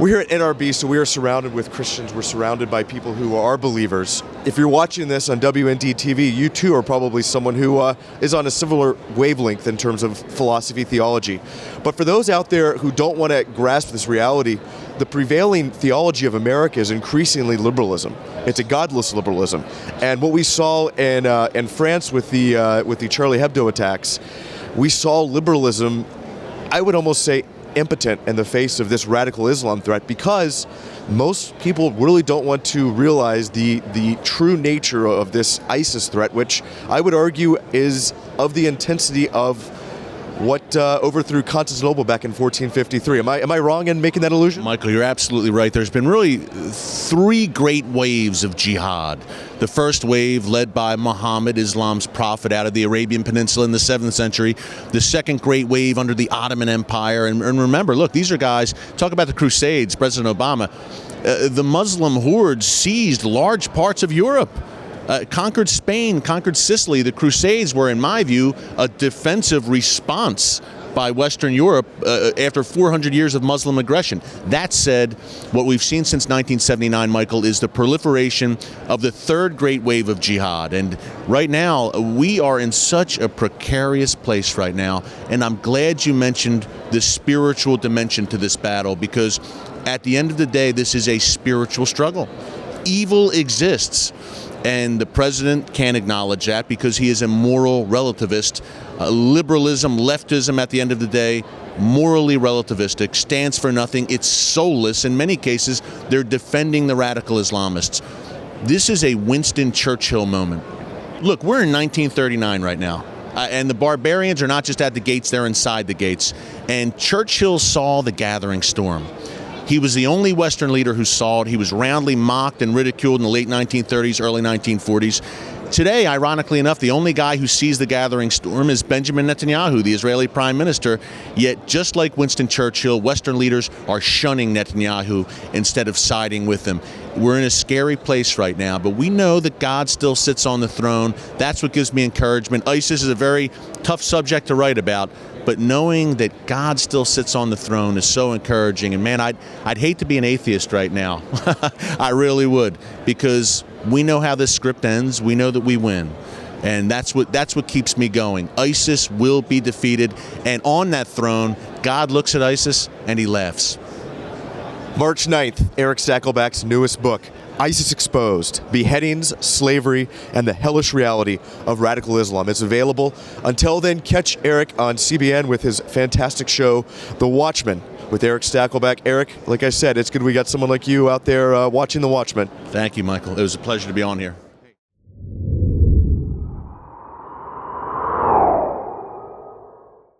We're at NRB, so we are surrounded with Christians. We're surrounded by people who are believers. If you're watching this on WND TV, you too are probably someone who is on a similar wavelength in terms of philosophy, theology. But for those out there who don't want to grasp this reality, the prevailing theology of America is increasingly liberalism. It's a godless liberalism. And what we saw in France with the Charlie Hebdo attacks, we saw liberalism, I would almost say, impotent in the face of this radical Islam threat, because most people really don't want to realize the true nature of this ISIS threat, which I would argue is of the intensity of what overthrew Constantinople back in 1453. Am I wrong in making that allusion? Michael, you're absolutely right. There's been really three great waves of jihad. The first wave led by Muhammad, Islam's prophet, out of the Arabian Peninsula in the 7th century. The second great wave under the Ottoman Empire. And remember, look, these are guys, talk about the Crusades, President Obama. The Muslim hordes seized large parts of Europe. Conquered Spain, conquered Sicily. The Crusades were, in my view, a defensive response by Western Europe after 400 years of Muslim aggression. That said, what we've seen since 1979, Michael, is the proliferation of the third great wave of jihad. And right now, we are in such a precarious place right now. And I'm glad you mentioned the spiritual dimension to this battle, because at the end of the day, this is a spiritual struggle. Evil exists. And the president can't acknowledge that because he is a moral relativist. Liberalism, leftism, at the end of the day, morally relativistic, stands for nothing. It's soulless. In many cases, they're defending the radical Islamists. This is a Winston Churchill moment. Look, we're in 1939 right now. And the barbarians are not just at the gates, they're inside the gates. And Churchill saw the gathering storm. He was the only Western leader who saw it. He was roundly mocked and ridiculed in the late 1930s, early 1940s. Today, ironically enough, the only guy who sees the gathering storm is Benjamin Netanyahu, the Israeli prime minister. Yet, just like Winston Churchill, Western leaders are shunning Netanyahu instead of siding with him. We're in a scary place right now, but we know that God still sits on the throne. That's what gives me encouragement. ISIS is a very tough subject to write about, but knowing that God still sits on the throne is so encouraging. And man, I'd hate to be an atheist right now. I really would, because we know how this script ends. We know that we win. And that's what keeps me going. ISIS will be defeated. And on that throne, God looks at ISIS and he laughs. March 9th, Erick Stakelbeck's newest book, ISIS Exposed, Beheadings, Slavery, and the Hellish Reality of Radical Islam. It's available. Until then, catch Erick on CBN with his fantastic show, The Watchman, with Erick Stakelbeck. Erick, like I said, it's good we got someone like you out there watching The Watchman. Thank you, Michael. It was a pleasure to be on here.